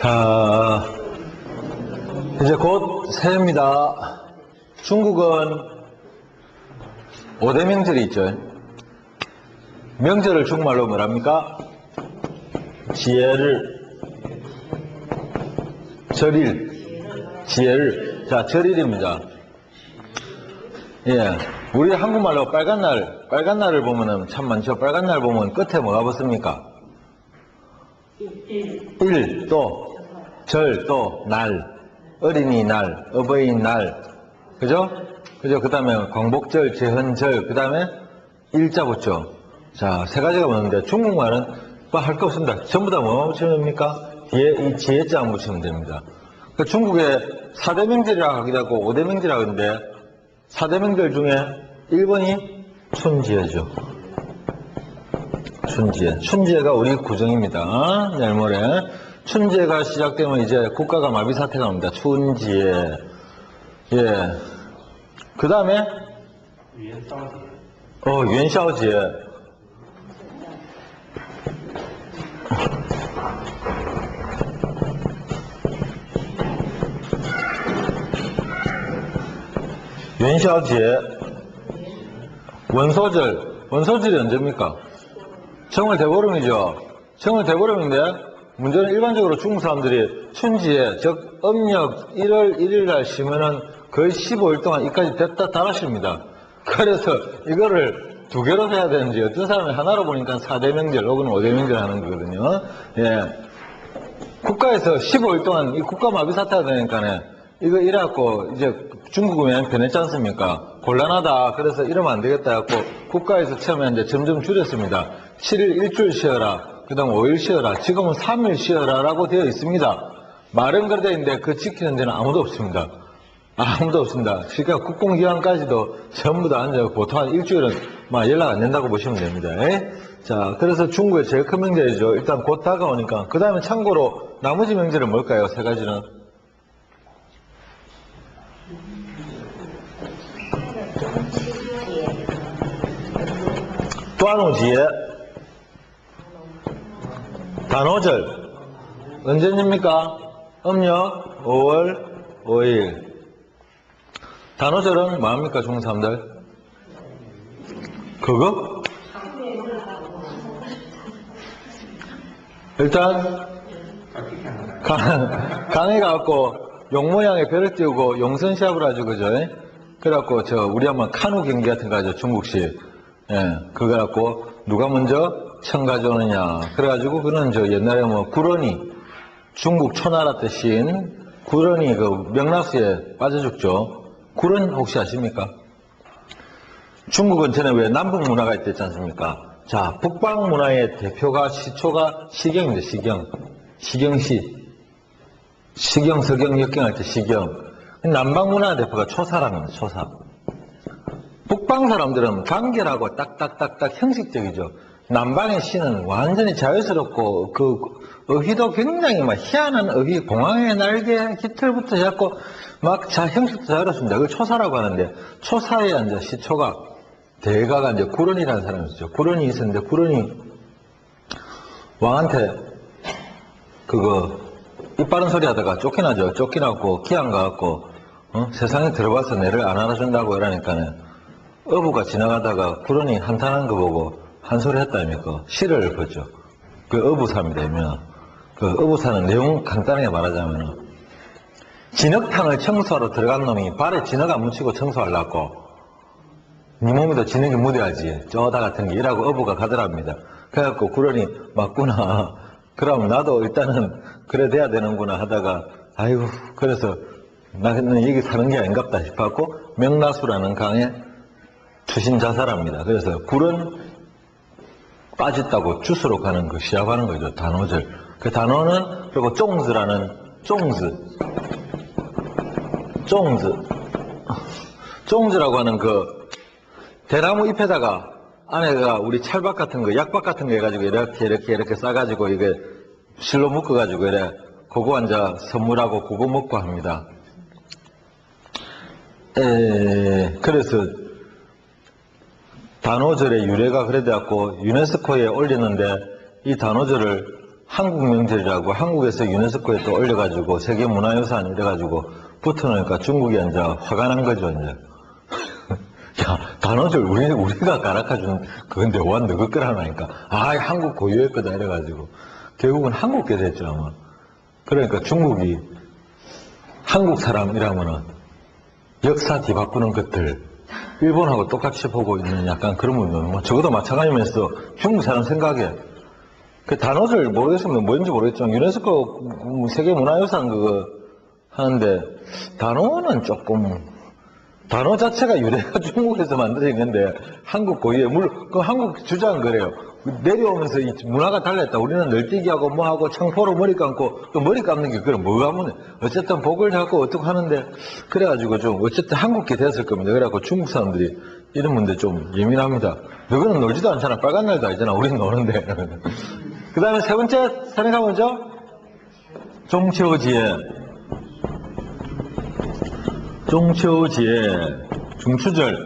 자, 이제 곧 새해입니다. 중국은 5대 명절이 있죠. 명절을 중국말로 뭐랍니까? 지혜를, 지혜를. 자, 절일입니다. 예. 우리 한국말로 빨간 날을 보면은 참 많죠. 빨간 날 보면 끝에 뭐가 붙습니까? 일, 또, 절, 또, 날. 어린이날, 어버이날. 그죠? 그죠? 그 다음에 광복절, 제헌절, 그 다음에 일자 붙죠. 자, 세 가지가 붙는데 중국말은 뭐 할 거 없습니다. 전부 다 뭐만 붙이면 됩니까? 뒤에 이 지혜자만 붙이면 됩니다. 그러니까 중국에 4대 명절이라고 하기도 하고 5대 명절이라고 하는데 4대 명절 중에 1번이 춘지혜죠. 춘지혜. 춘지혜가 우리 구정입니다. 내일 모레. 춘지혜가 시작되면 이제 국가가 마비 사태가 옵니다. 춘지혜. 예. 그 다음에元宵节.元宵节. 원소절이 언제입니까? 정월대보름이죠. 정월대보름인데 문제는 일반적으로 중국 사람들이 춘지에, 즉 음력 1월 1일 날 쉬면은 거의 15일 동안 이까지 됐다 달아십니다. 그래서 이거를 두 개로 해야 되는지 어떤 사람이 하나로 보니까 4대 명절 혹은 5대 명절 하는 거거든요. 예. 국가에서 15일 동안 이 국가 마비 사태가 되니까 이거 이래갖고 이제 중국은 변했지 않습니까? 곤란하다. 그래서 이러면 안 되겠다 해갖고 국가에서 처음에 이제 점점 줄였습니다. 7일 일주일 쉬어라. 그 다음 5일 쉬어라. 지금은 3일 쉬어라 라고 되어 있습니다. 말은 그래 되어 있는데 그 지키는 데는 아무도 없습니다. 아무도 없습니다. 그러니까 국공기관까지도 전부 다 앉아 보통 한 일주일은 막 연락 안 된다고 보시면 됩니다. 자, 그래서 중국의 제일 큰 명절이죠. 일단 곧 다가오니까. 그 다음에 참고로 나머지 명절은 뭘까요? 세 가지는.端午节, 단오절. 언제입니까? 음력 5월 5일. 단오절은 뭐합니까, 중국 사람들? 그거? 일단, 강에 가갖고, 용 모양의 별을 띄우고, 용선 시합을 하죠, 그죠? 그래갖고, 우리 한번 카누 경기 같은 거 하죠, 중국식. 예, 그거 갖고, 누가 먼저 청 가져오느냐. 그래가지고, 그는 옛날에 구런이, 중국 초나라 때 씌인 구런이 명나수에 빠져 죽죠. 구런 혹시 아십니까? 중국은 전에 왜 남북 문화가 있댔지 않습니까? 자, 북방 문화의 대표가 시초가 시경입니다. 시경시. 시경, 서경, 역경할 때 시경. 남방 문화의 대표가 초사라는 거예요. 초사. 북방 사람들은 간결하고 딱딱딱딱 형식적이죠. 남방의 시는 완전히 자유스럽고 어휘도 굉장히 희한한 어휘, 공항의 날개 깃털부터 해갖고 형식도 자유롭습니다. 그걸 초사라고 하는데 초사에 이제 시초가 대가가 이제 구런이라는 사람이 있었죠. 구런이 있었는데 구런이 왕한테 이빠른 소리 하다가 쫓겨나죠. 쫓겨나고 기한 가갖고 세상에 들어가서 내를 안 알아준다고 이러니까는 어부가 지나가다가 구런이 한탄한 거 보고 한 소리 했다니까 시를 읊었죠. 그 어부사입니다. 이면 그 어부사는 내용 간단하게 말하자면 진흙탕을 청소하러 들어간 놈이 발에 진흙 안 묻히고 청소하려고 네 몸에도 진흙이 묻어야지 쪼다 같은 게 이라고 어부가 가더랍니다. 그래갖고 구런이 맞구나. 그럼 나도 일단은 그래 돼야 되는구나 하다가 아이고 그래서 나는 여기 사는 게 아닌갑다 싶었고 명나수라는 강에 투신 자살합니다. 그래서 구런 빠졌다고 주스로 가는 거 시합하는 거죠. 단오절. 그 단오는 그리고 쫑즈라는 쫑즈라고 하는 대나무 잎에다가 안에가 우리 찰밥 같은 거, 약밥 같은 거 해가지고 이렇게 싸가지고 이게 실로 묶어가지고 그거 앉아 선물하고 그거 먹고 합니다. 그래서 단오절의 유래가 그래 돼갖고 유네스코에 올리는데 이 단오절을 한국 명절이라고 한국에서 유네스코에 또 올려가지고 세계문화유산 이래가지고 붙어놓으니까 중국이 이제 화가 난 거죠, 이제. 야, 단어들 우리가 가르쳐준 그건데 와, 너그 거라니까. 아, 한국 고유의 거다 이래가지고. 결국은 한국게 됐죠, 아마. 그러니까 중국이 한국 사람이라면은 역사 뒤바꾸는 것들, 일본하고 똑같이 보고 있는 약간 그런 부분, 뭐 적어도 마찬가지면서 중국 사람 생각에 그 단어를 모르겠으면 뭔지 모르겠지만 유네스코 세계문화유산 그거 하는데 단어는 조금 단어 자체가 유래가 중국에서 만들어진 건데 한국 고유의 물론 그 한국 주장은 그래요. 내려오면서 이 문화가 달랐다. 우리는 널뛰기하고 뭐하고 창포로 머리 감고 또 머리 감는 게 그럼 뭐가 문제? 어쨌든 복을 잡고 어떻게 하는데 그래가지고 좀 어쨌든 한국계 됐을 겁니다. 그래갖고 중국 사람들이 이런 문제 좀 예민합니다. 너희는 놀지도 않잖아. 빨간 날도 아니잖아. 우리는 노는데. 그 다음에 세 번째 사례가 뭐죠?中秋节. 중秋节, 중추절,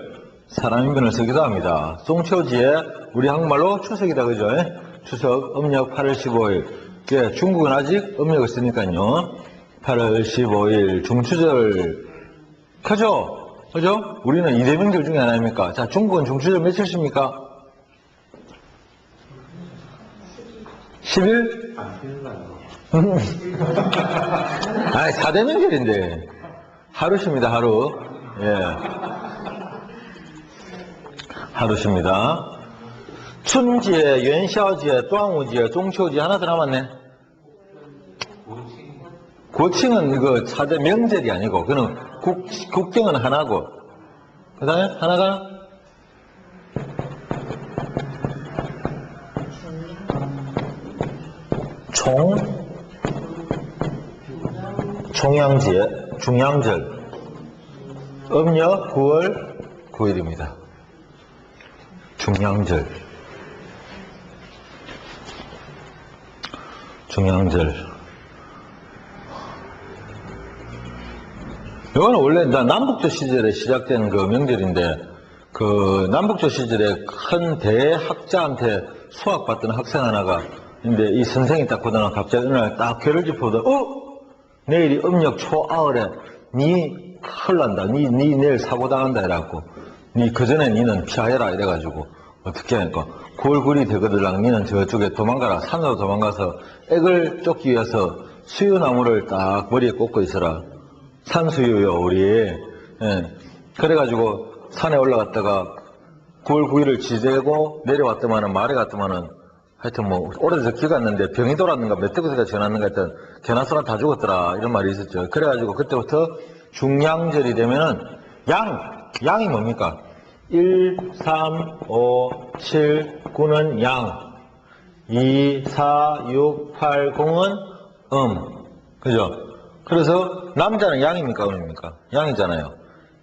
사람 인변을 쓰기도 합니다. 중秋节, 우리 한국말로 추석이다, 그죠? 추석, 음력 8월 15일. 예, 중국은 아직 음력을 쓰니까요. 8월 15일, 중추절, 크죠? 그죠? 우리는 이대명절 중에 하나입니까? 자, 중국은 중추절 며칠입니까? 10일? 아니, 4대명절인데. 하루십니다, 하루. 예. 하루십니다. 춘제,元宵节, 端午节, 中秋节 하나 더 남았네. 고칭은 이거 4대 명절이 아니고, 그는 국경은 하나고. 그 다음에 하나가 종양제, 중양절, 음력 9월 9일입니다. 중양절. 이거는 원래 남북조 시절에 시작된 그 명절인데, 그 남북조 시절에 큰 대학자한테 수학받던 학생 하나가, 근데 이 선생이 딱 보다가 갑자기 어느 날 딱 괴를 짚어보다, 내일이 음력 초아월에 니 큰일 난다. 니 내일 사고 당한다 이래갖고 니 그전에 니는 피하여라 이래가지고 어떻게 하니까 9월 9일이 되거들랑 니는 저쪽에 도망가라. 산으로 도망가서 액을 쫓기 위해서 수유나무를 딱 머리에 꽂고 있어라. 산수유요 우리. 예. 그래가지고 산에 올라갔다가 9월 9일을 지내고 내려왔더만은 말에 갔더만은 하여튼 뭐 오래돼서 기가 안 나는데 병이 돌았는가 멧돼지가 지났는가 하여튼 개나소나 다 죽었더라 이런 말이 있었죠. 그래가지고 그때부터 중양절이 되면은 양이 뭡니까? 1, 3, 5, 7, 9는 양, 2, 4, 6, 8, 0은 그죠? 그래서 남자는 양입니까 음입니까? 양이잖아요.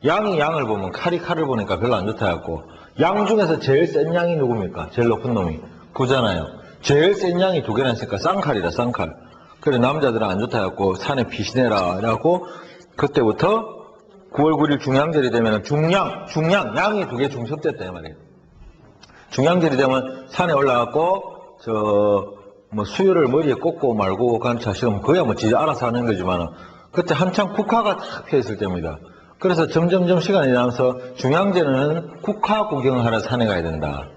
양이 양을 보면 칼이 칼을 보니까 별로 안 좋다 해갖고 양 중에서 제일 센 양이 누굽니까? 제일 높은 놈이 그잖아요. 제일 센 양이 두 개나 있으니까 쌍칼이다 쌍칼. 그래 남자들은 안 좋다 해갖고 산에 피신해라 이래갖고 그때부터 9월 9일 중양절이 되면 양이 두 개 중첩됐다 이 말이에요. 중양절이 되면 산에 올라가고 뭐 수유를 머리에 꽂고 말고 간 자식은 그야 뭐 지 알아서 하는 거지만 그때 한창 국화가 탁 펴있을 때입니다. 그래서 점점점 시간이 지나면서 중양제는 국화 구경하러 산에 가야 된다.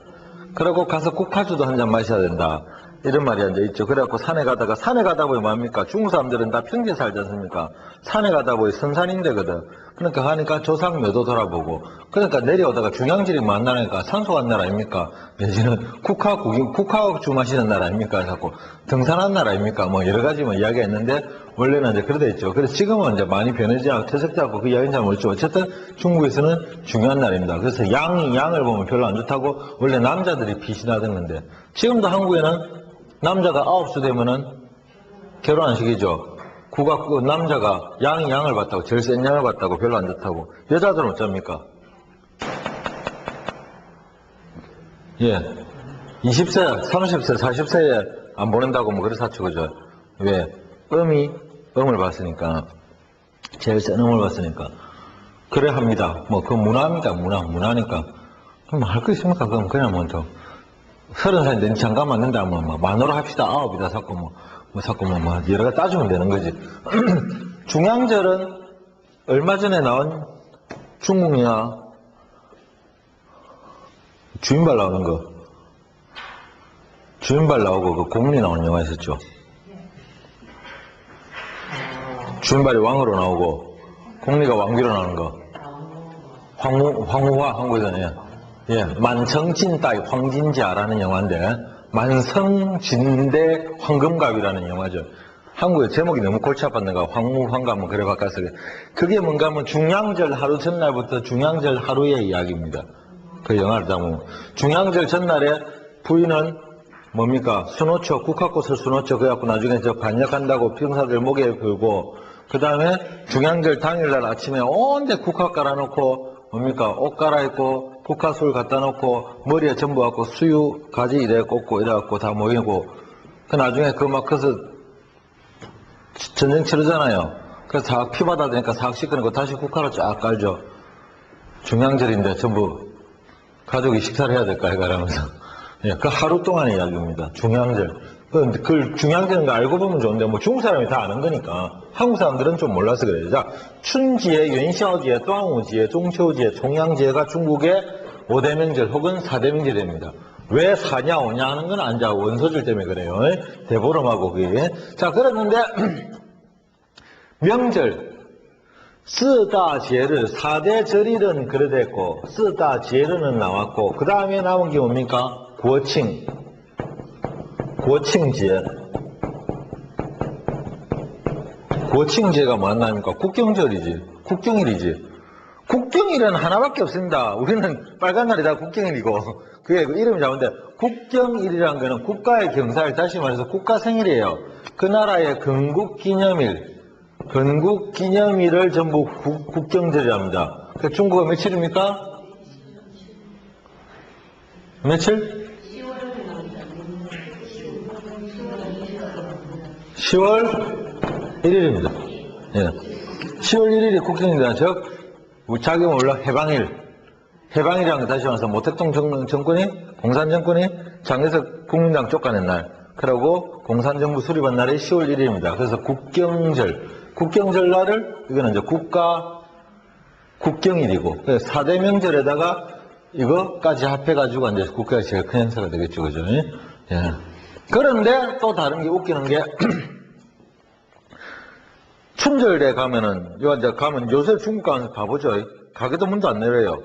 그러고 가서 국화주도 한 잔 마셔야 된다. 이런 말이 이제 있죠. 그래갖고 산에 가다 보면 뭡니까? 중국 사람들은 다 평지에 살지 않습니까? 산에 가다 보면 선산인데거든. 그러니까 하니까 조상묘도 돌아보고. 그러니까 내려오다가 중양질이 만나니까 산소 간 나라 아닙니까? 내지는 국화주 마시는 나라 아닙니까? 자꾸 등산한 나라 아닙니까? 뭐 여러 가지 뭐 이야기가 있는데 원래는 이제 그러다 있죠. 그래서 지금은 이제 많이 변하지 않고 퇴색되고 그 이야기는 잘 모르죠. 어쨌든 중국에서는 중요한 날입니다. 그래서 양을 보면 별로 안 좋다고 원래 남자들이 피신하던 건데 지금도 한국에는 남자가 9수 되면은 결혼 안 시키죠. 남자가 양을 봤다고, 제일 센 양을 봤다고 별로 안 좋다고. 여자들은 어쩝니까? 예. 20세, 30세, 40세에 안 보낸다고 뭐 그래서 사죠, 그죠? 왜? 음을 봤으니까. 제일 센 음을 봤으니까. 그래 합니다. 뭐, 그 문화입니다, 문화니까. 그럼 할 거 있습니까? 그럼 그냥 먼저. 30살인데 장가 맞는다 하면 뭐 만으로 합시다. 9이다 자꾸 자꾸 여러 가지 따지면 되는 거지. 중앙절은 얼마 전에 나온 중국이나 주인발 나오는 거. 주인발 나오고 그 공리 나오는 영화 있었죠. 주인발이 왕으로 나오고 공리가 왕비로 나오는 거. 황후화 한국에서는 예, 만성진따이 황진자라는 영화인데 만성진대 황금갑이라는 영화죠. 한국의 제목이 너무 골치 아팠는가 황후황가 한번 그래 바꿔서 그게 뭔가 하면 중양절 하루 전날부터 중양절 하루의 이야기입니다. 그 영화를 담으면 중양절 전날에 부인은 뭡니까 수노초 국화꽃을 수노초 그래갖고 나중에 저 반역한다고 병사들 목에 걸고 그 다음에 중양절 당일날 아침에 온데 국화 깔아놓고 뭡니까 옷 갈아입고 국화술 갖다 놓고 머리에 전부 갖고 수유 가지 이래 꽂고 이래갖고 다 모이고 그 나중에 그 막 그래서 전쟁 치르잖아요. 그래서 다 피바다 되니까 싹 씻겨놓고 다시 국화를 쫙 깔죠. 중양절인데 전부 가족이 식사를 해야 될까 이러면서 예, 그 하루 동안의 이야기입니다. 중양절. 그 중양절인 거 알고 보면 좋은데 뭐 중국 사람이 다 아는 거니까 한국 사람들은 좀 몰라서 그래요. 자, 춘지에,元宵节, 端午节, 中秋节,重阳节가 중국의 5대 명절 혹은 4대 명절입니다. 왜 4냐 5냐 하는 건 안 자고 원소절 때문에 그래요. 대보름하고 그게. 자, 그랬는데 명절 4大节日, 4대 절일은 그래 됐고 4大节日는 나왔고 그 다음에 나온 게 뭡니까?国庆. 国庆节.国庆节가 뭐였나니까? 국경절이지. 국경일이지. 국경일은 하나밖에 없습니다. 우리는 빨간 날이 다 국경일이고 그게 그 이름이 잡은데 국경일이라는 거는 국가의 경사일 다시 말해서 국가 생일이에요. 그 나라의 건국기념일 건국기념일을 전부 국경절이랍니다. 그 중국은 며칠입니까? 며칠? 10월 1일입니다. 예. 10월 1일이 국경일이다. 즉, 자기 몰라 해방일. 해방이라는 거 다시 말해서 모택동 정권이, 공산정권이 장에서 국민당 쫓아낸 날. 그러고 공산정부 수립한 날이 10월 1일입니다. 그래서 국경절. 국경절 날을, 이거는 이제 국경일이고, 4대 명절에다가 이거까지 합해가지고 이제 국가가 제일 큰 행사가 되겠죠. 그죠? 예. 그런데 또 다른 게 웃기는 게, 춘절에 가면은, 이제 가면 요새 중국 가면 가보죠. 가게도 문도 안 열어요.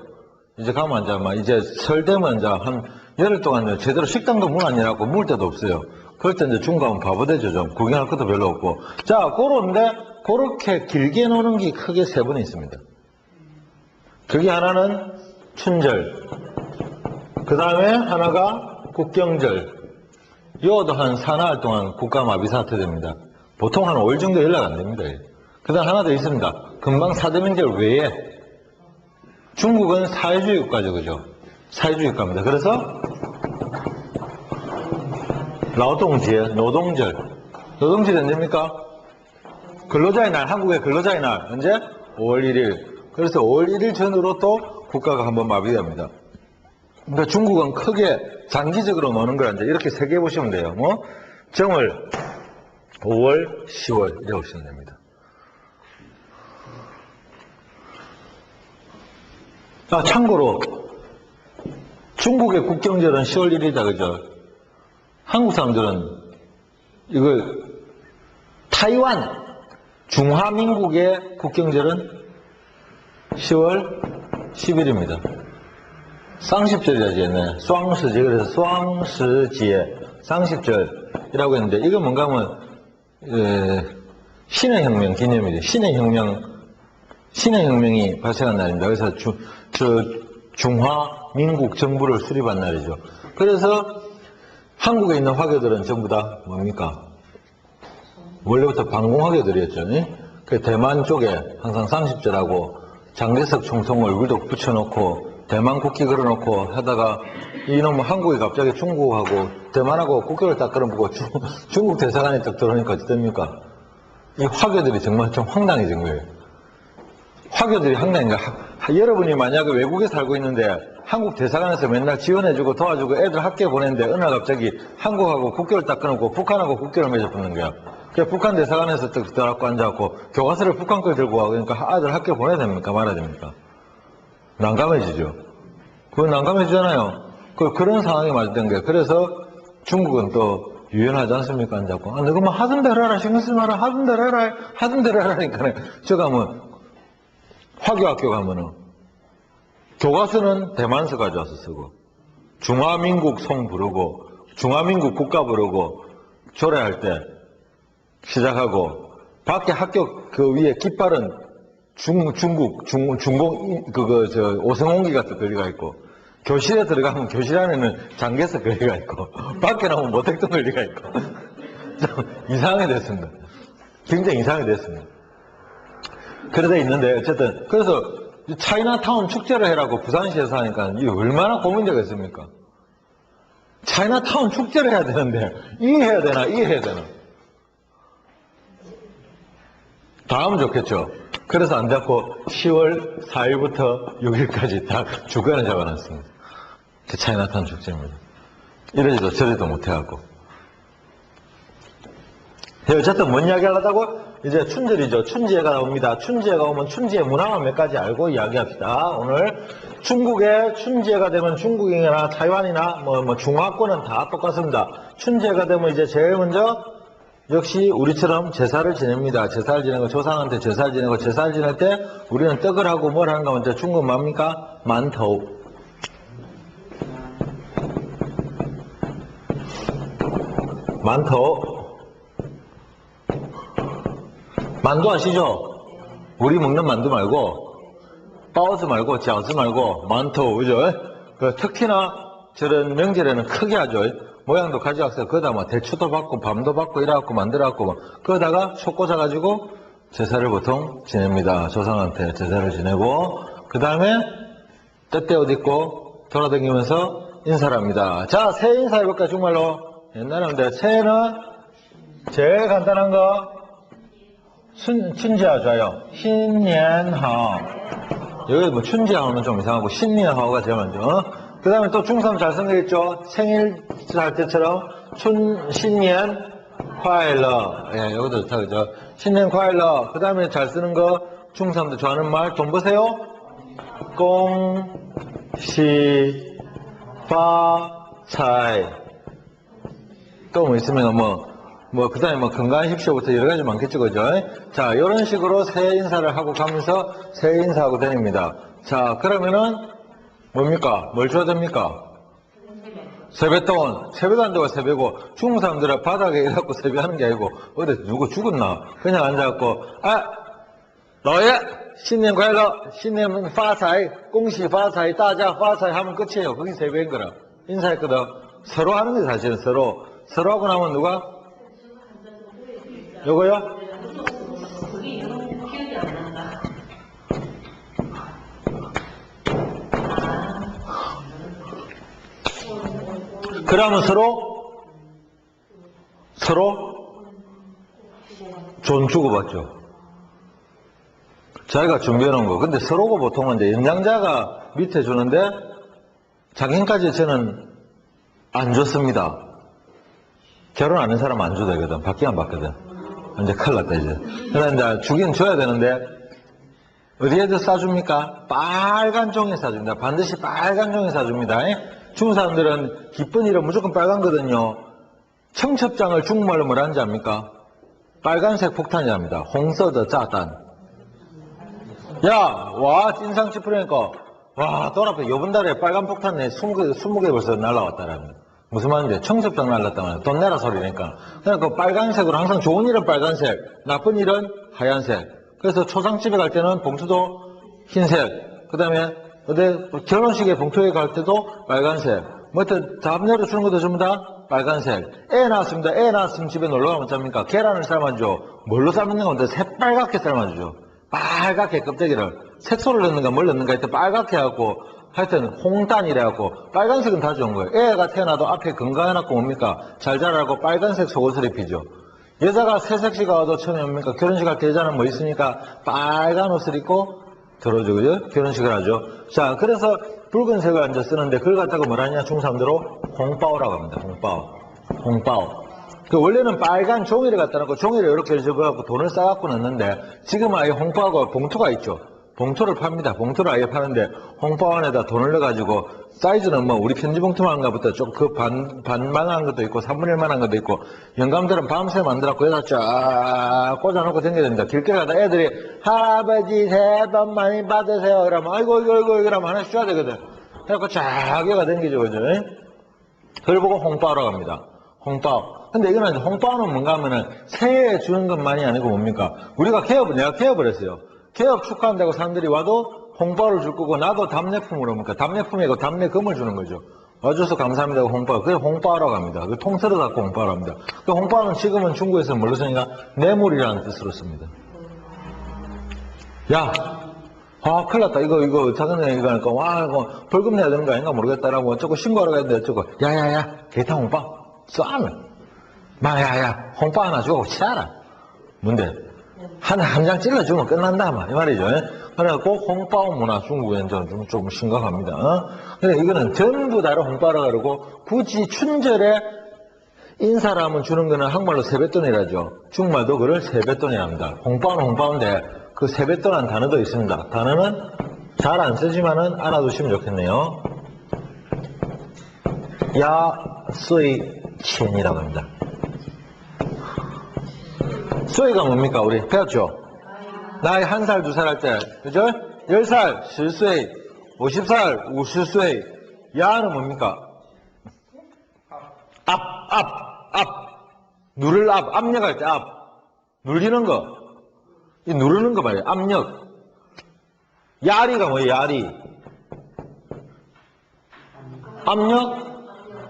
이제 가면 이제 설 되면 이제 한 열흘 동안 제대로 식당도 문 안 열고 물 데도 없어요. 그럴 때 이제 중국 가면 바보 되죠. 좀 구경할 것도 별로 없고. 자, 그런데 그렇게 길게 노는 게 크게 3번 있습니다. 그게 하나는 춘절. 그 다음에 하나가 국경절. 이것도 한 사나흘 동안 국가 마비 사태 됩니다. 보통 한 5일 정도 연락 안 됩니다. 그 다음 하나 더 있습니다. 금방 4대 명절 외에 중국은 사회주의 국가죠. 그죠? 사회주의 국가입니다. 그래서劳动节, 노동절. 노동절이 언제입니까? 근로자의 날, 한국의 근로자의 날. 언제? 5월 1일. 그래서 5월 1일 전후로 또 국가가 한번 마비됩니다. 그러니까 중국은 크게 장기적으로 노는 걸 이제 이렇게 3개 보시면 돼요. 정월, 5월, 10월 이렇게 보시면 됩니다. 아, 참고로 중국의 국경절은 10월 1일이다. 그죠? 한국 사람들은 이걸 타이완, 중화민국의 국경절은 10월 10일입니다. 쌍십절이라지 했네. 수왕시제, 그래서 수왕시제, 쌍십절이라고 했는데, 이거 뭔가 하면, 신의 혁명 기념일이에요. 신의 혁명이 발생한 날입니다. 그래서 중화민국 정부를 수립한 날이죠. 그래서 한국에 있는 화교들은 전부 다 뭡니까? 원래부터 반공화교들이었죠. 그 대만 쪽에 항상 쌍십절하고 장개석 총통 얼굴도 붙여놓고 대만 국기 걸어놓고 하다가 이놈 한국이 갑자기 중국하고 대만하고 국교를 딱 걸어보고 중국 대사관에 딱 들어오니까 어떻습니까? 이 화교들이 정말 좀 황당해진 거예요. 화교들이 황당한 거. 여러분이 만약에 외국에 살고 있는데 한국 대사관에서 맨날 지원해주고 도와주고 애들 학교 보냈는데 어느 날 갑자기 한국하고 국교를 딱 끊고 북한하고 국교를 맺어붙는 거야. 그래서 북한 대사관에서 딱 들어갖고 앉아갖고 교과서를 북한 걸 들고 와. 그러니까 아들 학교 보내야 됩니까? 말아야 됩니까? 난감해지죠. 그건 난감해지잖아요. 그런 상황이 맞던 거예요. 그래서 중국은 또 유연하지 않습니까? 앉아갖고. 너가 뭐 하던 대로 해라. 신경 쓰지 마라. 하던 대로 해라. 하던 대로 해라니까. 저 가면 화교학교 가면은 교과서는 대만서 가져와서 쓰고 중화민국 송 부르고 중화민국 국가 부르고 조례할 때 시작하고 밖에 학교 그 위에 깃발은 중국 중공 오성홍기 같은 글리가 있고 교실에 들어가면 교실 안에는 장개석 글리가 있고 밖에 나오면 모택동 글리가 있고 좀 이상하게 됐습니다. 굉장히 이상하게 됐습니다. 그러다 있는데 어쨌든 그래서 차이나타운 축제를 해라고 부산시에서 하니까 이게 얼마나 고민되겠습니까? 차이나타운 축제를 해야 되는데 이게 해야 되나 이게 해야 되나 다 하면 좋겠죠. 그래서 안 잡고 10월 4일부터 6일까지 다 주간을 잡아놨습니다. 그 차이나타운 축제입니다. 이러지도 저러지도 못해갖고 어쨌든 뭔 이야기 하려다고? 이제 춘절이죠. 춘지해가 나옵니다. 춘지해가 오면 춘지의 문화만 몇 가지 알고 이야기합시다. 오늘 중국에 춘지해가 되면 중국이나 타이완이나 뭐 중화권은 다 똑같습니다. 춘지해가 되면 이제 제일 먼저 역시 우리처럼 제사를 지냅니다. 제사를 지내고 조상한테 제사를 지내고 제사를 지낼 때 우리는 떡을 하고 뭘 하는가 먼저 중국 뭡니까? 만토. 만토. 만두 아시죠? 우리 먹는 만두 말고 빠오즈 말고饺子 말고 만토 그죠? 특히나 저런 명절에는 크게 하죠. 모양도 가져와서 거기다 뭐 대추도 받고 밤도 받고 이래갖고 만들어갖고 거기다가 속 꽂아가지고 제사를 보통 지냅니다. 조상한테 제사를 지내고 그 다음에 때때 옷 입고 돌아다니면서 인사를 합니다. 자, 새해 인사해볼까 정말로? 옛날에 근데 새해는 제일 간단한 거 춘지하 좋아요. 신년하오. 여기 뭐 춘지하오는 좀 이상하고 신년하오가 제일 먼저. 그 다음에 또 중삼 잘 생각했죠. 생일 할 때처럼 신년 과일러. 예, 여기도 좋다 그죠. 신년 과일러. 그 다음에 잘 쓰는 거 중삼도 좋아하는 말 돈 버세요. 공시 파차이. 또 뭐 있으면 그 다음에 건강하십시오부터 여러 가지 많겠죠, 그죠? 자, 이런 식으로 새해 인사를 하고 가면서 새해 인사하고 다닙니다. 자, 그러면은, 뭡니까? 뭘 줘야 됩니까? 세뱃돈. 세배도 안 되고 세배고, 중국 사람들은 바닥에 일하고 세배하는 게 아니고, 어디 누구 죽었나? 그냥 앉아갖고, 너예! 신년 과일러! 신년 파사이! 공시 파사이! 따자 파사이! 하면 끝이에요. 그게 세배인 거라. 인사했거든. 서로 하는 게 사실은 서로 하고 나면 누가? 요거요? 그러면 서로 돈 주고받죠. 자기가 준비해 놓은 거. 근데 서로가 보통은 이제 연장자가 밑에 주는데 자기까지 저는 안 줬습니다. 결혼 안 한 사람 안 줘도 되거든. 받기 안 받거든. 이제 큰일 났다, 이제. 그러나 이제 주긴 줘야 되는데, 어디에도 싸줍니까? 빨간 종이 싸줍니다. 반드시 빨간 종이 싸줍니다. 중국 사람들은 기쁜 일은 무조건 빨간거든요. 청첩장을 중국말로 뭐라 하는지 압니까? 빨간색 폭탄이랍니다. 홍서더 짜단. 야, 와, 찐상 찌푸리니까, 와, 돌아봐. 요번 달에 빨간 폭탄 내 20개 벌써 날라왔다랍니다. 무슨 말인지 청첩장 날랐다면 돈 내라 소리니까. 그러니까 그 빨간색으로 항상 좋은 일은 빨간색, 나쁜 일은 하얀색. 그래서 초상집에 갈 때는 봉투도 흰색. 그 다음에 어디 결혼식에 봉투에 갈 때도 빨간색. 뭐 하여튼 답례로 주는 것도 전부 다 빨간색. 애 낳았습니다. 애 낳았으면 집에 놀러 가면 어쩝니까? 계란을 삶아줘. 뭘로 삶는 건데 새빨갛게 삶아주죠. 빨갛게 껍데기를. 색소를 넣는가 뭘 넣는가 했더니 빨갛게 해갖고 하여튼 홍단이래갖고 빨간색은 다 좋은 거예요. 애가 태어나도 앞에 건강해놨고 뭡니까? 잘 자라고 빨간색 속옷을 입히죠. 여자가 새색시가 와도 처음에 뭡니까? 결혼식 할 때 여자는 뭐 있으니까 빨간 옷을 입고 들어오죠. 그죠? 결혼식을 하죠. 자, 그래서 붉은색을 이제 쓰는데 그걸 갖다가 뭐라냐 중사람들로 홍바오라고 합니다. 홍바오. 그 원래는 빨간 종이를 갖다 놓고 종이를 이렇게 접어갖고 돈을 싸갖고 넣는데 지금은 아예 홍바오가 봉투가 있죠. 봉투를 팝니다. 봉투를 아예 파는데 홍바오 안에다 돈을 넣어가지고 사이즈는 뭐 우리 편지봉투만한 것부터 좀 그 반만한 것도 있고 3분의 1만한 것도 있고 영감들은 밤새 만들었고 여기다 쫙 꽂아놓고 댕겨야 됩니다. 길거리 가다 애들이 할아버지 새해 복 많이 받으세요 그러면 아이고 이러면 하나씩 줘야 되거든. 그래갖고 쫙 여가 댕기죠. 그죠? 그걸 보고 홍바오라고 합니다. 홍바오. 근데 이거는 홍바오는 뭔가 하면은 새해에 주는 것만이 아니고 뭡니까? 우리가 내가 개업을 했어요. 개업 축하한다고 사람들이 와도 홍바오를 줄 거고 나도 답례품으로 뭡니까? 답례품이고 답례금을 주는 거죠. 와줘서 감사합니다. 홍바오. 그게 홍바오라고 합니다. 그 통틀어 갖고 홍바오라고 합니다. 그 홍바오는 지금은 중국에서 뭘로 쓰니까 뇌물이라는 뜻으로 씁니다. 야, 큰일 났다. 이거 작은애 이거 하니까 이거 벌금 내야 되는 거 아닌가 모르겠다라고 어쩌고 신고하러 가는데 어쩌고 야야야 개탕 홍바오 쏴면 야야 홍바오 하나 주고 치아라. 뭔데? 한 장 찔러주면 끝난다, 이 말이죠. 그래갖고, 홍바오 문화, 중국에는 좀 심각합니다. 근데 이거는 전부 다를 홍바오라고 그러고, 굳이 춘절에 인사를 주는 거는 한국말로 세뱃돈이라죠. 중국말도 그걸 세뱃돈이라 합니다. 홍바오는 홍바오인데, 그 세뱃돈이라는 단어도 있습니다. 단어는 잘 안 쓰지만은 알아두시면 좋겠네요. 야수이첸이라고 합니다. 수이가 뭡니까? 우리 배웠죠? 나이 1살, 2살 할 때, 그죠? 10살, 10岁, 50살, 50岁. 야는 뭡니까? 앞. 누를 압력할 때 앞. 눌리는 거. 이 누르는 거 말이에요. 압력. 야리가 뭐예요? 야리. 압력,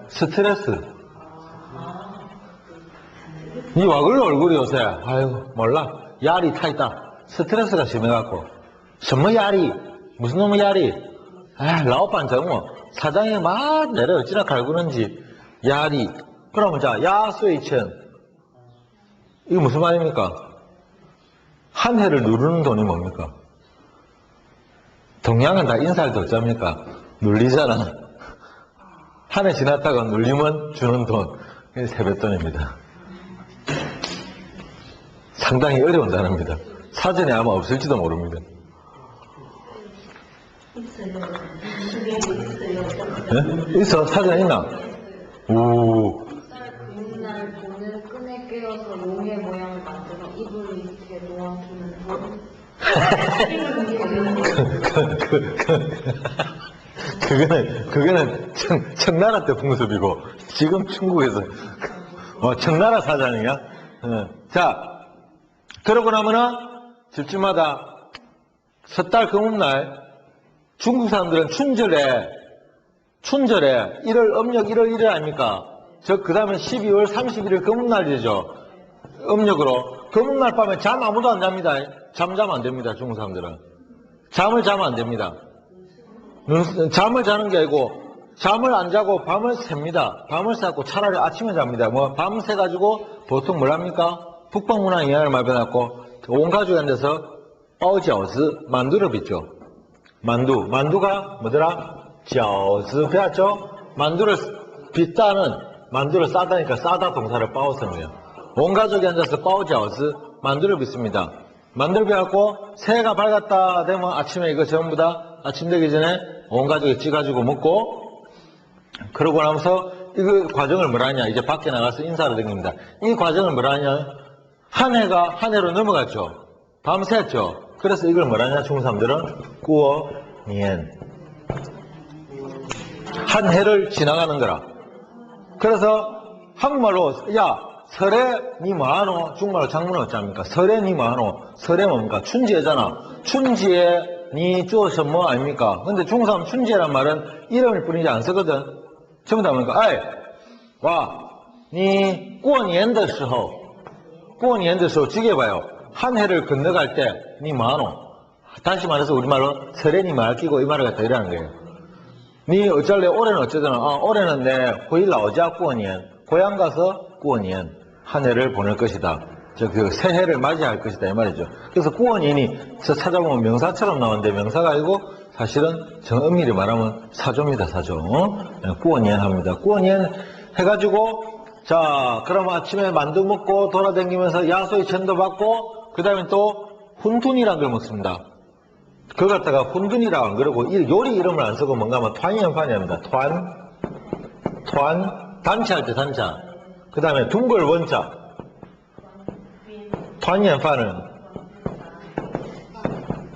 스트레스. 이 와글 얼굴이 요새 아이고 몰라 야리 타있다 스트레스가 심해갖고 什么 야리 무슨 놈의 야리 라오반 정모 사장이 막 내려 어찌나 갈구는지 야리 그러면 자 야수이천 이거 무슨 말입니까? 한 해를 누르는 돈이 뭡니까? 동양은 다 인사할 때 어쩝니까? 눌리잖아. 한 해 지났다가 눌리면 주는 돈 이게 세뱃돈입니다. 상당히 어려운 단어입니다. 사전에 아마 없을지도 모릅니다. 네? 있어? 사전에 있나? 오. 금날 돈을 끈에 깨어서 용의 모양을 만들어 입을 이렇게 놓아주는 돈. 그거는 청나라 때 풍습이고, 지금 중국에서, 청나라 사전이야? 자, 그러고 나면은 집집마다 섣달 금음날 중국 사람들은 춘절에 1월 음력 1월 1일 아닙니까? 그 다음에 12월 31일 금음날이죠. 음력으로 금음날 밤에 잠 아무도 안 잡니다. 잠자면 안 됩니다. 중국 사람들은 잠을 자면 안 됩니다. 잠을 자는 게 아니고 잠을 안 자고 밤을 셉니다. 밤을 새고 차라리 아침에 잡니다. 밤 새가지고 보통 뭘 합니까? 북방 문화 영향을 받아갖고 온 가족이 앉아서 빠오지아오즈 만두를 빚죠. 만두가 뭐더라? 지아오즈 배웠죠? 만두를 빚다는 만두를 싸다니까 싸다 동사를 빠오성이에요. 온 가족이 앉아서 빠오지아오즈 만두를 빚습니다. 만두를 빚갖고 새해가 밝았다 되면 아침에 이거 전부 다 아침 되기 전에 온 가족이 찌가지고 먹고 그러고 나면서 이거 과정을 뭐라냐 이제 밖에 나가서 인사를 드립니다. 이 과정을 뭐라냐 한 해로 넘어갔죠. 밤새죠. 그래서 이걸 뭐라냐 중국 사람들은 꾸어니엔 한 해를 지나가는 거라. 그래서 한국말로 야 설에 니 뭐하노? 중국말로 장문은 어찌합니까? 설에 니 뭐하노? 설에 뭡니까? 춘지에잖아. 춘지에 니 쪼서 뭐 아닙니까? 근데 중국 사람 춘지에란 말은 이름을 뿐이지 안 쓰거든. 전부 다 뭡니까? 아이 와 니过年的时候过年的时候지게봐요. 한 해를 건너갈 때 니 뭐하노? 다시 말해서 우리말로 설에 니 말 끼고 이 말을 갖다 이러는 거예요. 니 어쩔래? 올해는 어쩌잖아. 올해는 내回老家过年 고향 가서 过年 한 해를 보낼 것이다. 그 새해를 맞이할 것이다 이 말이죠. 그래서 过年이 찾아보면 명사처럼 나오는데 명사가 아니고 사실은 정 엄밀히 말하면 사조입니다, 사조. 꾸원연 합니다. 꾸원연 해가지고, 자, 그럼 아침에 만두 먹고 돌아다니면서 야소의 천도 받고, 그 다음에 또 훈둔이라는 걸 먹습니다. 그걸 갖다가 훈둔이라고 안 그러고, 요리 이름을 안 쓰고 뭔가 하면团圆饭이 합니다. 단체할 때 단자. 그 다음에 둥글 원자.团圆饭은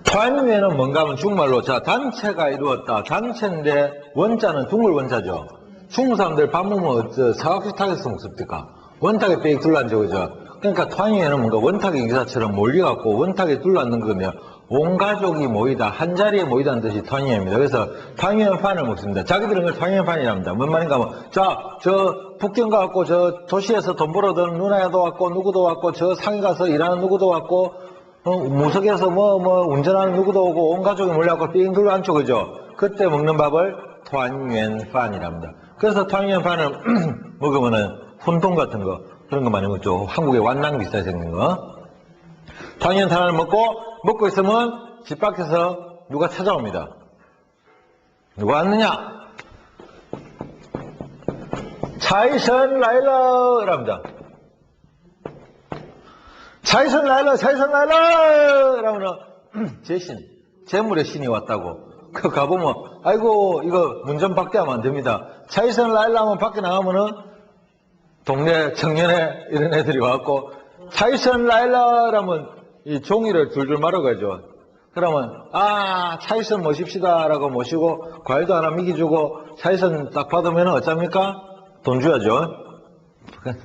团圆은 뭔가 하면 중국말로 자 단체가 이루었다. 단체인데 원자는 둥글 원자죠. 중국 사람들 밥 먹으면 사각식탁에서 먹습니까? 원탁에 빽 둘러앉아 그죠. 그러니까团圆은 뭔가 원탁의 기사처럼 몰려갖고 원탁에 둘러앉는 거면 온 가족이 모이다 한 자리에 모이다는 뜻이团圆입니다. 그래서团圆饭을 먹습니다. 자기들은 그걸团圆饭이랍니다. 뭔 말인가 하면 저 북경 가갖고 저 도시에서 돈 벌어던 누나도 왔고 누구도 왔고 저 상해 가서 일하는 누구도 왔고 무석에서 운전하는 누구도 오고 온 가족이 몰려갖고 삥 둘러앉죠 그죠. 그때 먹는 밥을团圆饭이랍니다. 그래서团圆饭을 먹으면은 훈동 같은 거 그런 거 많이 먹죠. 한국에 완낭 비슷하게 생긴 거.团圆饭을 먹고 있으면 집 밖에서 누가 찾아옵니다. 누가 왔느냐? 차이선 라일러 이랍니다. 차이선 라일러 이러면은 제신, 재물의 신이 왔다고. 그 가보면 아이고 이거 문 좀 박대하면 안 됩니다. 차이선 라일러 하면 밖에 나가면은 동네 청년회 이런 애들이 와갖고 차이선 라일러라면 이 종이를 둘둘 말아가죠. 그러면 차이선 모십시다 라고 모시고 과일도 하나 미기 주고 차이선 딱 받으면 어쩝니까? 돈 줘야죠.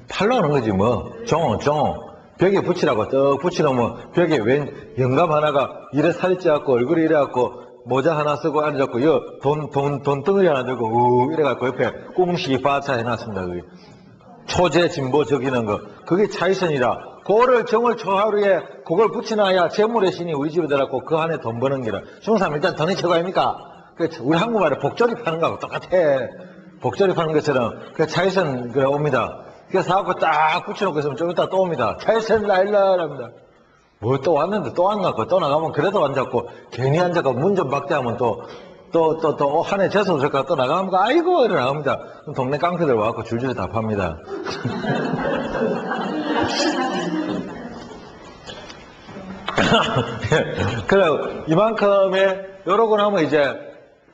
팔로 하는 거지 뭐. 종 벽에 붙이라고 떡 붙이놓으면 벽에 웬 영감 하나가 이래 살이 찌갖고 얼굴이 이래갖고 모자 하나 쓰고 앉았고 돈 덩어리 하나 들고 이래갖고 옆에 꽁시 바차 해놨습니다. 그게. 초제 진보 적이는 거 그게 차이선이라. 그거를 정월 초하루에 그걸 붙여놔야 재물의 신이 우리 집에 들어갔고 그 안에 돈 버는 기라. 중국 사람 일단 돈이 최고 아닙니까? 우리 한국말에 복조리 파는 거하고 똑같아. 복조리 파는 것처럼 그 차이선 옵니다. 그래서 사갖고 딱 붙여놓고 있으면 좀 이따 또 옵니다. 차이선 라일러랍니다. 뭐 또 왔는데 또 안 갔고 또 나가면 그래도 앉았고 괜히 앉았고 문 좀 박대하면 또 한 해 재수 없을까 또 나가면 아이고 이러 나갑니다. 그럼 동네 깡패들 와갖고 줄줄이 다 팝니다. 그래 이만큼의 요러고 나면 이제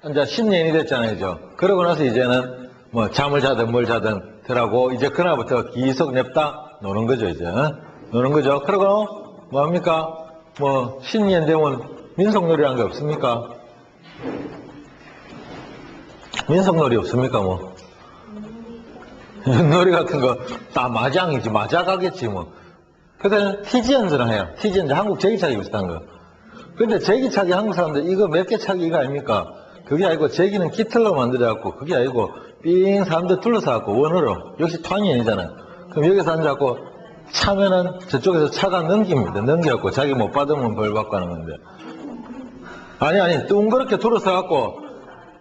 10년이 됐잖아요. 그러고 나서 이제는 뭐 잠을 자든 뭘 자든 들하고 이제 그날부터 기석 냅다 노는 거죠. 이제 노는 거죠. 그러고 뭐합니까? 뭐 신년 되면 민속놀이란 게 없습니까? 민속놀이 없습니까? 뭐 윷놀이 같은 거 다 마장이지 마자가겠지 뭐. 그다음에 티지연즈랑 해요. 티지연즈 한국 제기차기 비슷한 거. 근데 제기차기 한국 사람들 이거 몇 개 차기 이거 아닙니까? 그게 아니고 제기는 기틀로 만들어갖고 그게 아니고 삥 사람들 둘러싸갖고 원으로 역시团圆이잖아요. 그럼 여기서 앉아갖고 차면은 저쪽에서 차가 넘깁니다. 넘겨갖고 자기 못 받으면 벌 받고 하는 건데. 아니 둥그렇게 둘러싸갖고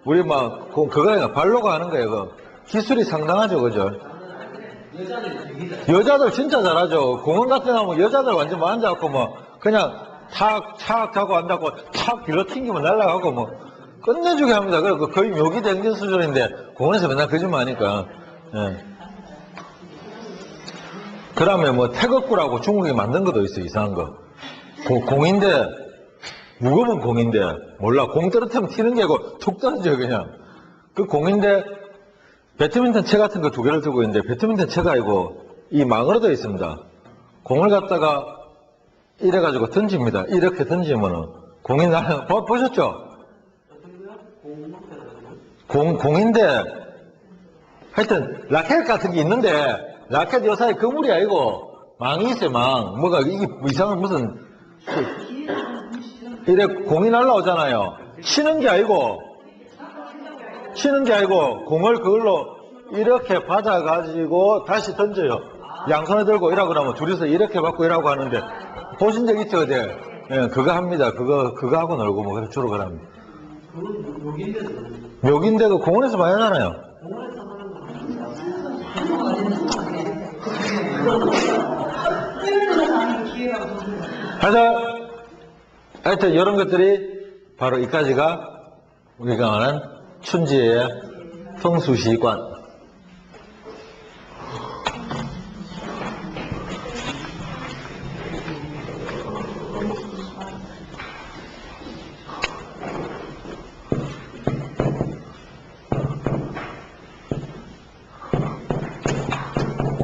우리 막 그거 발로가 하는 거예요. 그거. 기술이 상당하죠, 그죠? 여자들 진짜 잘하죠. 공원 같은 데 가면 여자들 완전 뭐 앉아갖고 뭐 그냥 탁 하고 앉아갖고 탁 길러 튕기면 날아가고 뭐 끝내주게 합니다. 그래 거의 묘기 댕긴 수준인데 공원에서 맨날 거짓말 하니까. 예. 그다음에 뭐 태극구라고 중국이 만든 것도 있어 이상한 거. 공인데 무거운 공인데 몰라 공 떨어뜨리면 튀는 게 아니고 툭 떨어져요 그냥. 그 공인데 배드민턴 채 같은 거 2개를 들고 있는데 배드민턴 채가 아니고 이 망으로 되어 있습니다. 공을 갖다가 이래가지고 던집니다. 이렇게 던지면은 공이 나요. 보셨죠? 공인데 하여튼 라켓 같은 게 있는데 라켓 요사이 그물이 아니고 망이 있어요. 망 뭐가 이게 이상한 무슨 이래 공이 날라오잖아요. 치는 게 아니고 공을 그걸로 이렇게 받아가지고 다시 던져요. 양손에 들고 이라고 하면 둘이서 이렇게 받고 이라고 하는데 보신 적 있죠? 어디? 예, 그거 합니다. 그거 하고 놀고 뭐 그래 주로 그럽니다. 묘기인데 그 공원에서 많이 하잖아요. 하여튼 이런 것들이 바로 이까지가 우리가 말하는 춘지의风俗习惯.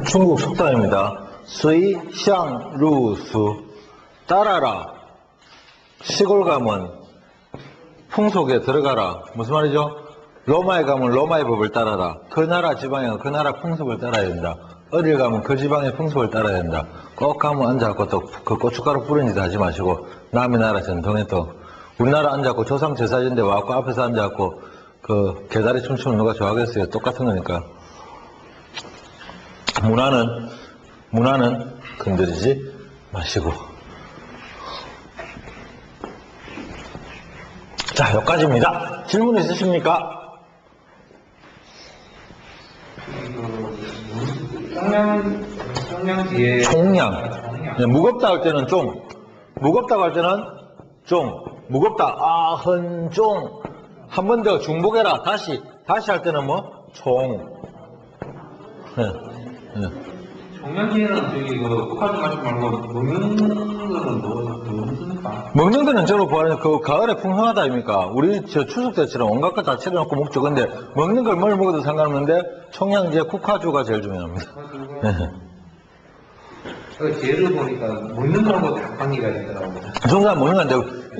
중국 속담입니다. 随相入俗. 따라라. 시골 가면 풍속에 들어가라. 무슨 말이죠? 로마에 가면 로마의 법을 따라라. 그 나라 지방에 가면 그 나라 풍속을 따라야 된다. 어딜 가면 그 지방의 풍속을 따라야 된다. 꼭 가면 앉아갖고 또 그 고춧가루 뿌린 짓 하지 마시고 남의 나라 전통에 또 우리나라 앉아갖고 조상 제사인데 와갖고 앞에서 앉아갖고 그 개다리 춤추면 누가 좋아하겠어요? 똑같은 거니까. 문화는 건드리지 마시고. 자, 여기까지입니다. 질문 있으십니까? 총량 뒤에 총량. 네, 무겁다 할 때는 종. 무겁다고 할 때는 종. 무겁다. 헌종. 한 번 더 중복해라. 다시 할 때는 뭐? 총. 네. 네. 총량 뒤에는 저기 그 국화주 마시 말고 먹는 거는 뭐 씁니까? 먹는 거는 저로 보아하는 그 가을에 풍성하다 아닙니까? 우리 저 추석 때처럼 온갖 것 다 차려놓고 먹죠. 근데 먹는 걸 뭘 먹어도 상관없는데 총량지에 국화주가 제일 중요합니다. 네. 그 재를 보니까 먹는 거하고 다 관계가 있더라고요. 중간 먹는 건데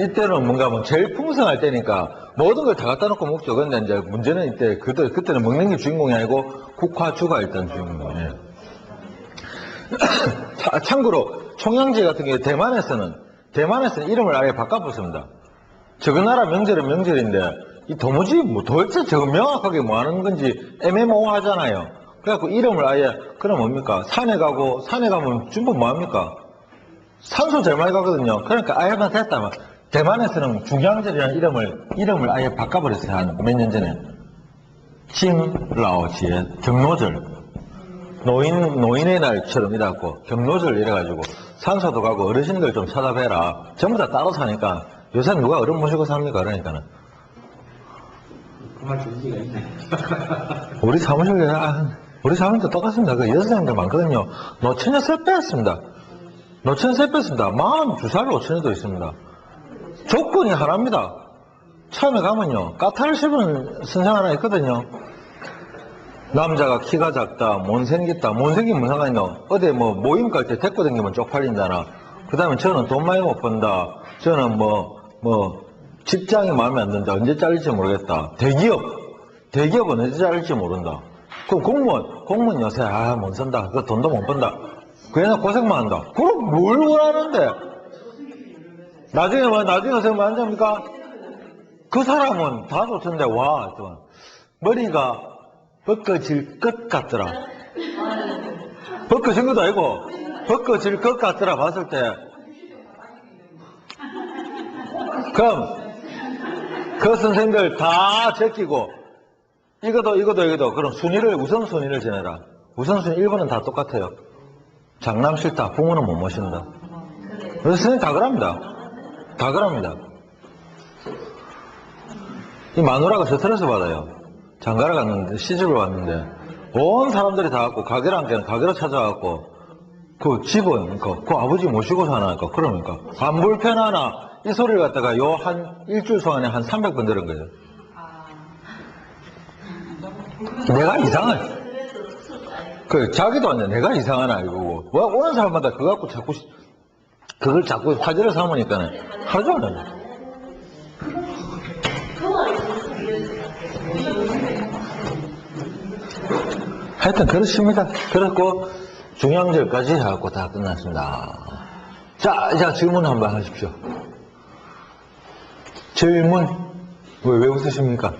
이때는 뭔가 뭐 제일 풍성할 때니까 모든 걸 다 갖다 놓고 먹죠. 근데 이제 문제는 이때 그때는 먹는 게 주인공이 아니고 국화주가 일단 주인공이에요. 참고로 총량지 같은 경우에 대만에서는 이름을 아예 바꿔봤습니다. 저그 나라 명절은 명절인데 이 도무지 뭐 도대체 저거 명확하게 뭐 하는 건지 애매모호하잖아요. 그래갖고 이름을 아예 그럼 뭡니까? 산에 가면 전부 뭐 합니까? 산소 제일 많이 가거든요. 그러니까 아예만 됐다면 대만에서는 중양절이라는 이름을 아예 바꿔버렸어요. 한 몇 년 전에. 징라오지에 경로절. 노인의 날처럼 이래갖고 경로절 이래가지고 산소도 가고 어르신들 좀 찾아뵈라. 전부 다 따로 사니까 요새 누가 어른 모시고 삽니까? 그러니까는. 그만 준비가 있네. 우리 사무실도 똑같습니다. 그 여성들 많거든요. 노처녀 셋 뺐습니다. 42살 노처녀도 있습니다. 조건이 하나입니다. 처음에 가면요. 까타를 씹은 선생 하나 있거든요. 남자가 키가 작다, 못생기면 상관있노. 어디 뭐 모임 갈 때 데리고 다니면 쪽팔린다나. 그 다음에 저는 돈 많이 못 번다. 저는 직장이 마음에 안 든다. 언제 잘릴지 모르겠다. 대기업은 언제 잘릴지 모른다. 그럼 공무원 요새, 못 산다. 그 돈도 못 번다. 그냥 고생만 한다. 그럼 뭘 원하는데? 나중에 요새 뭐 앉습니까? 그 사람은 다 좋던데, 머리가 벗겨질 것 같더라. 벗겨진 것도 아니고, 벗겨질 것 같더라, 봤을 때. 그럼, 그 선생님들 다 제끼고, 이것도, 그럼 우선순위를 정해라. 우선순위 1번은 다 똑같아요. 장남 싫다, 부모는 못 모신다. 그래서 선생님 다 그럽니다. 이 마누라가 스트레스 받아요. 장가를 갔는데, 시집을 왔는데, 온 사람들이 다 갖고, 가게로 찾아갖고, 그 집은, 그 아버지 모시고 사나니까, 그러니까. 안 불편하나, 이 소리를 갖다가 일주일 동안에 한 300번 들은 거예요. 내가 이상하지. 자기도 안 돼. 내가 이상하나, 이거고. 오는 사람마다 그걸 자꾸 화제를 삼으니까는 하루 종일 안 돼. 하여튼 그렇습니다. 그렇고 중양절까지 해갖고 다 끝났습니다. 자 질문 한번 하십시오. 질문. 왜 웃으십니까?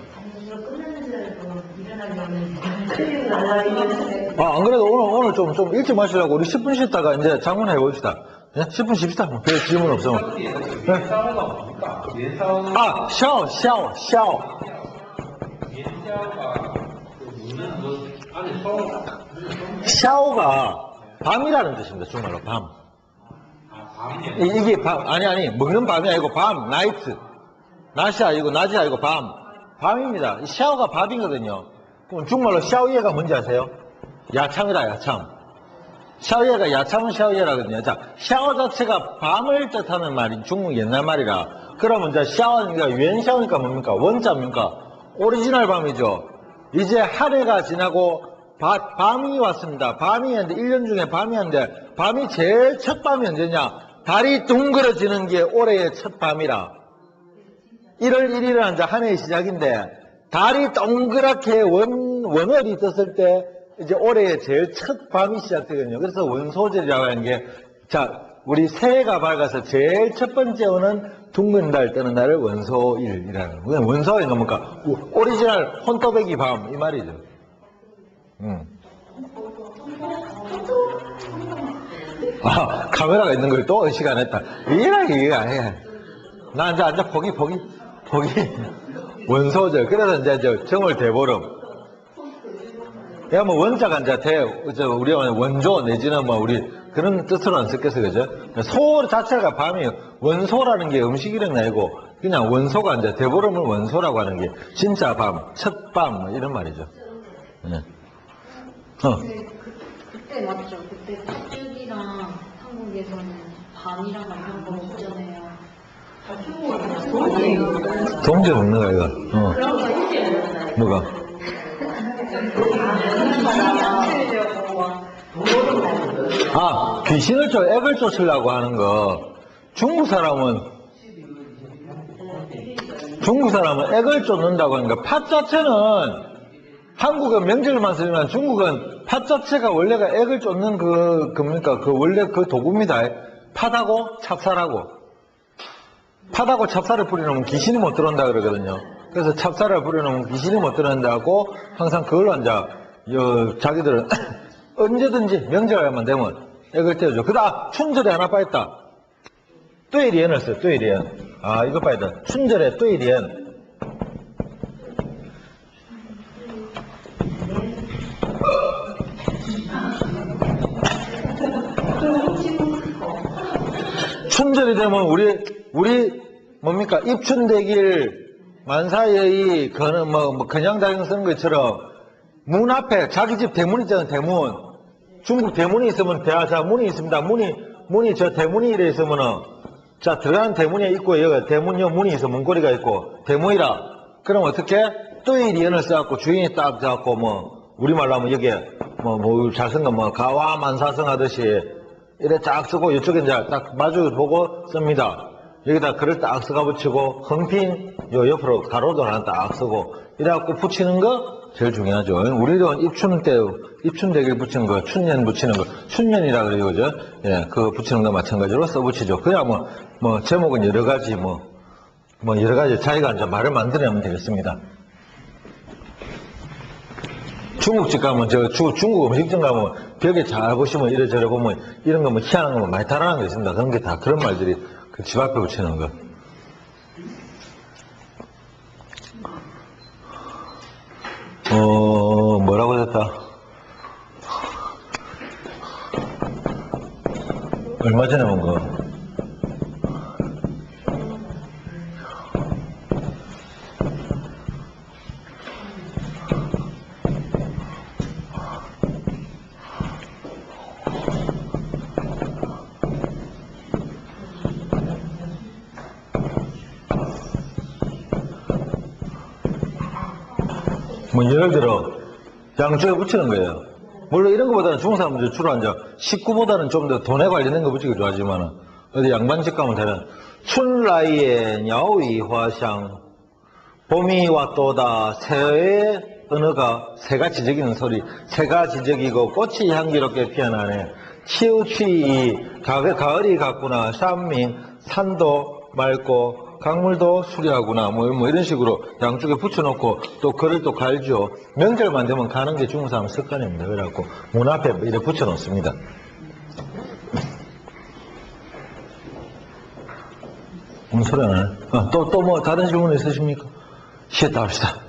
안 그래도 오늘 좀 일찍 마시려고 우리 10분 쉬다가 이제 장문 해봅시다. 네? 10분 쉽시다. 별 질문 없으면. 네? 샤오. 샤오가 밤이라는 뜻입니다. 중말로 밤. 이게 밤, 아니, 먹는 밤이 아니고 밤, 나이트. 낮이 아니고 밤. 밤입니다. 샤오가 밤이거든요. 그럼 중국말로 샤오예가 뭔지 아세요? 야참이다, 야참. 샤오예가 야참은 샤오예라거든요. 자, 샤오 자체가 밤을 뜻하는 말이 중국 옛날 말이라. 그러면 이제 샤오니까元샤오니까 뭡니까? 원자입니까? 오리지널 밤이죠. 이제 한 해가 지나고 밤이 왔습니다. 밤이 왔는데 1년 중에 밤이 왔는데 밤이 제일 첫 밤이 언제냐? 달이 둥그러지는 게 올해의 첫 밤이라. 1월 1일은 이제 한 해의 시작인데 달이 동그랗게 원월이 떴을 때 이제 올해의 제일 첫 밤이 시작되거든요. 그래서 원소절이라고 하는 게, 자, 우리 새해가 밝아서 제일 첫 번째 오는 둥근 달 뜨는 날을 원소일이라는 거예요. 원소일은 뭡니까? 오리지널 혼토백이 밤, 이 말이죠. 아, 카메라가 있는 걸 또 의식 안 했다. 이게 아니야. 나 이제 포기. 원소절. 그래서 이제 정월 대보름. 야, 뭐, 원자가 이제 우리가 원조 내지는 뭐, 우리, 그런 뜻으로 안 섞여서, 그죠? 소 자체가 밤이에요. 원소라는 게 음식 이름이 아니고, 그냥 원소가 이제 대보름을 원소라고 하는 게, 진짜 밤, 첫 밤, 뭐 이런 말이죠. 네. 그때 맞죠? 그때 북쪽이랑 한국에서는 밤이랑 이런 거 없잖아요. 동제 먹는 거야, 이거. 그런 거 있어요. 뭐가? 아, 귀신을 액을 쫓으려고 하는 거. 중국 사람은 액을 쫓는다고 하는 거. 팥 자체는 한국은 명절만 쓰지만 중국은 팥 자체가 원래가 액을 쫓는 뭡니까? 원래 그 도구입니다. 팥하고 찹쌀하고. 팥하고 찹쌀을 뿌려놓으면 귀신이 못 들어온다 그러거든요. 그래서 찹쌀을 뿌려놓으면 귀신이 못 들어온다고 항상 그걸로 이제 자기들은 언제든지 명절만 되면 액을 떼어줘. 춘절에 하나 빠졌다. 뚜이리엔을 써요. 뚜이리엔. 아, 이거 빠졌다. 춘절에 뚜이리엔. 춘절이 되면 우리 뭡니까? 입춘대길 만사의 그냥 다경 쓴 것처럼 문 앞에 자기 집 대문 있잖아요. 대문. 중국 대문이 있으면 자 문이 있습니다. 문이 저 대문이 이래 있으면은 자 들어가는 대문에 있고 여기 대문 요 문이 있어 문고리가 있고 대문이라. 그럼 어떻게? 뚜이리엔을 써갖고 주인이 딱 잡고 우리말로 하면 여기에 잘 쓴 거 가와 만사성 하듯이 이래 쫙 쓰고 이쪽에 이제 딱 마주 보고 씁니다. 여기다 글을 딱 써가 붙이고横핀 요 옆으로 가로도 하나 딱 쓰고 이래갖고 붙이는 거 제일 중요하죠. 우리는 입춘대길 붙이는 거, 춘년 붙이는 거, 춘년이라 그래요, 그죠? 예, 그거 붙이는 거 마찬가지로 써붙이죠. 그냥 제목은 여러 가지 여러 가지 자기가 이제 말을 만들어내면 되겠습니다. 중국집 가면, 중국 음식점 가면 벽에 잘 보시면 이래저래 보면 이런 거 희한한 거 많이 달아난 거 있습니다. 그런 게 다 그런 말들이 그 집 앞에 붙이는 거. 뭐라고 했다? 얼마 전에 본 거. 예를 들어 양쪽에 붙이는 거예요. 물론 이런 것보다는 중국 사람들 주로 앉아 식구보다는 좀 더 돈에 관련된 거 붙이기 좋아하지만 어디 양반집 가면 되는 춘라이의 냐오이 화香봄이 왔도다 새의 언어가 새가 지저귀는 소리 새가 지저귀고 꽃이 향기롭게 피어나네 치우취이 가을이 갔구나 샴밍 산도 맑고 강물도 수려하구나 이런 식으로 양쪽에 붙여놓고 또 글을 또 갈죠. 명절만 되면 가는 게 중국 사람 습관입니다. 그래갖고 문 앞에 이렇게 붙여놓습니다. 소리 안 하네. 또 다른 질문 있으십니까? 쉬었다 합시다.